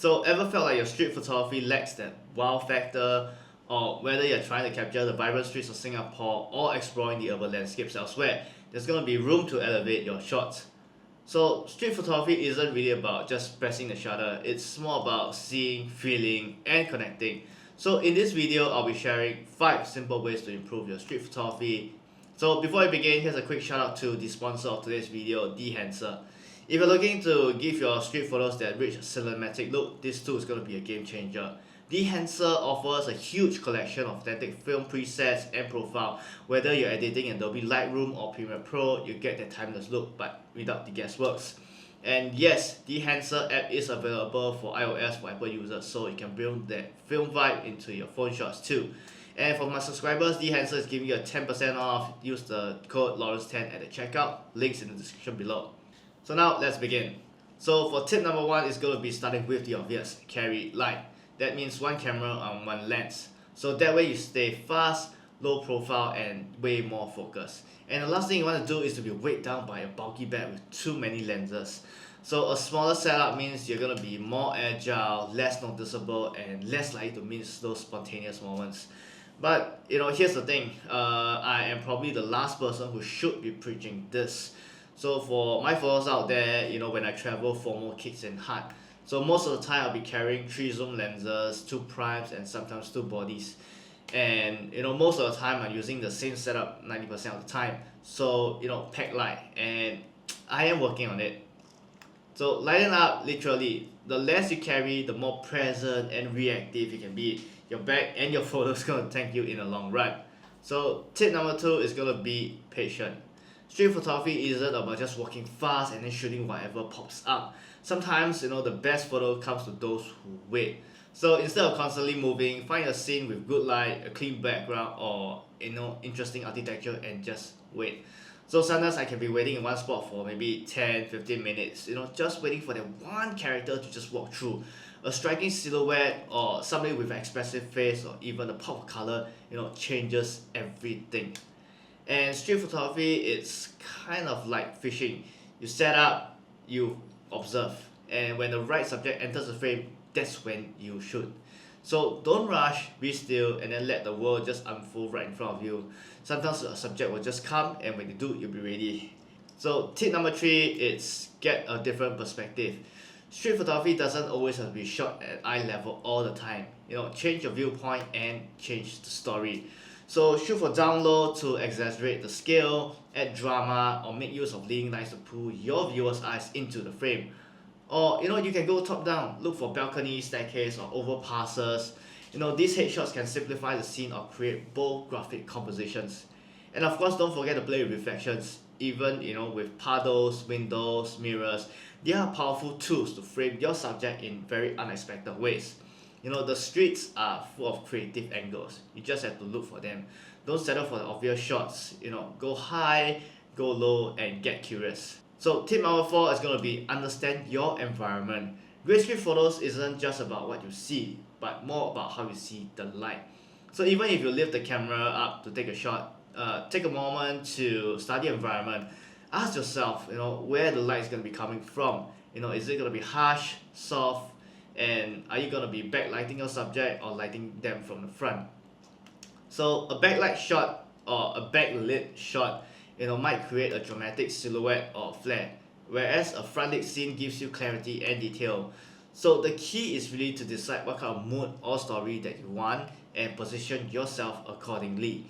So ever felt like your street photography lacks that wow factor, or whether you're trying to capture the vibrant streets of Singapore or exploring the urban landscapes elsewhere, there's gonna be room to elevate your shots. So street photography isn't really about just pressing the shutter, it's more about seeing, feeling and connecting. So in this video, I'll be sharing 5 simple ways to improve your street photography. So before I begin, here's a quick shout out to the sponsor of today's video, Dehancer. If you're looking to give your street photos that rich cinematic look, this tool is going to be a game changer. Dehancer offers a huge collection of authentic film presets and profile. Whether you're editing in Adobe Lightroom or Premiere Pro, you get that timeless look but without the guessworks. And yes, the Dehancer app is available for iOS for Apple users, so you can bring that film vibe into your phone shots too. And for my subscribers, Dehancer is giving you a 10% off. Use the code Lawrence10 at the checkout. Links in the description below. So now let's begin. So for tip number 1 is going to be starting with the obvious, carry light. That means one camera on one lens. So that way you stay fast, low profile and way more focused. And the last thing you want to do is to be weighed down by a bulky bag with too many lenses. So a smaller setup means you're going to be more agile, less noticeable and less likely to miss those spontaneous moments. But here's the thing, I am probably the last person who should be preaching this. So for my followers out there, when I travel, FOMO kicks in hard. So most of the time I'll be carrying 3 zoom lenses, 2 primes and sometimes 2 bodies. And most of the time I'm using the same setup 90% of the time. So pack light, and I am working on it. So lighten up, literally. The less you carry, the more present and reactive you can be. Your bag and your photos gonna thank you in the long run. So tip number 2 is gonna be patient. Street photography isn't about just walking fast and then shooting whatever pops up. Sometimes the best photo comes to those who wait. So instead of constantly moving, find a scene with good light, a clean background or interesting architecture and just wait. So sometimes I can be waiting in one spot for maybe 10-15 minutes, just waiting for that one character to just walk through. A striking silhouette or somebody with an expressive face or even a pop of color, changes everything. And street photography, it's kind of like fishing. You set up, you observe, and when the right subject enters the frame, that's when you shoot. So don't rush, be still, and then let the world just unfold right in front of you. Sometimes a subject will just come, and when you do, you'll be ready. So tip number 3 is get a different perspective. Street photography doesn't always have to be shot at eye level all the time. Change your viewpoint and change the story. So shoot for down low to exaggerate the scale, add drama, or make use of leading lights to pull your viewer's eyes into the frame. Or you can go top down, look for balcony, staircase or overpasses. These headshots can simplify the scene or create bold graphic compositions. And of course don't forget to play with reflections. Even with puddles, windows, mirrors, they are powerful tools to frame your subject in very unexpected ways. The streets are full of creative angles. You just have to look for them. Don't settle for the obvious shots. Go high, go low, and get curious. So tip number 4 is going to be understand your environment. Great street photos isn't just about what you see, but more about how you see the light. So even if you lift the camera up to take a shot, take a moment to study the environment. Ask yourself, where the light is going to be coming from. Is it going to be harsh, soft, and are you going to be backlighting your subject or lighting them from the front? So a backlight shot or a backlit shot might create a dramatic silhouette or flare, whereas a frontlit scene gives you clarity and detail. So the key is really to decide what kind of mood or story that you want and position yourself accordingly.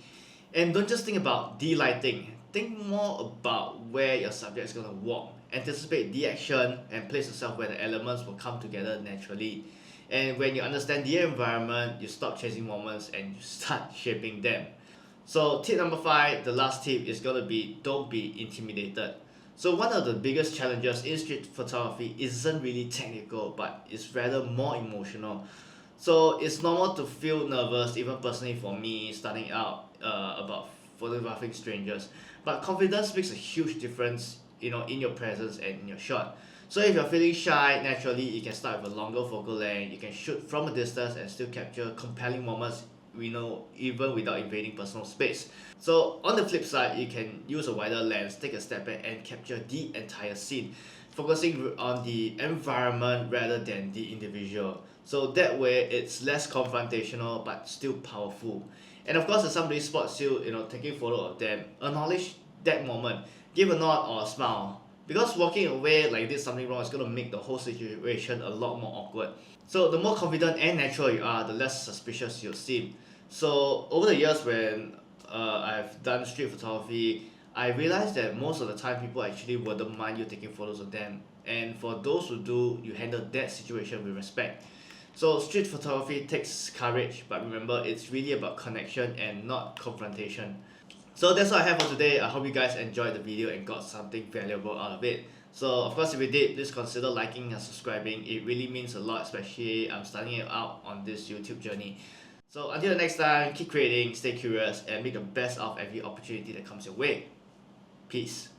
And don't just think about the lighting, think more about where your subject is going to walk. Anticipate the action and place yourself where the elements will come together naturally. And when you understand the environment, you stop chasing moments and you start shaping them. So tip number 5, the last tip is going to be don't be intimidated. So one of the biggest challenges in street photography isn't really technical, but it's rather more emotional. So it's normal to feel nervous, even personally for me starting out about photographing strangers. But confidence makes a huge difference in your presence and in your shot. So if you're feeling shy, naturally you can start with a longer focal length. You can shoot from a distance and still capture compelling moments even without invading personal space. So on the flip side, you can use a wider lens, take a step back and capture the entire scene. focusing on the environment rather than the individual. So that way it's less confrontational but still powerful. And of course, if somebody spots you, taking photo of them, acknowledge that moment, give a nod or a smile. Because walking away like this something wrong is gonna make the whole situation a lot more awkward. So the more confident and natural you are, the less suspicious you'll seem. So over the years when I've done street photography, I realized that most of the time people actually wouldn't mind you taking photos of them. And for those who do, you handle that situation with respect. So street photography takes courage, but remember it's really about connection and not confrontation. So that's all I have for today. I hope you guys enjoyed the video and got something valuable out of it. So of course if you did, please consider liking and subscribing. It really means a lot, especially I'm starting it out on this YouTube journey. So until the next time, keep creating, stay curious, and make the best of every opportunity that comes your way. Peace.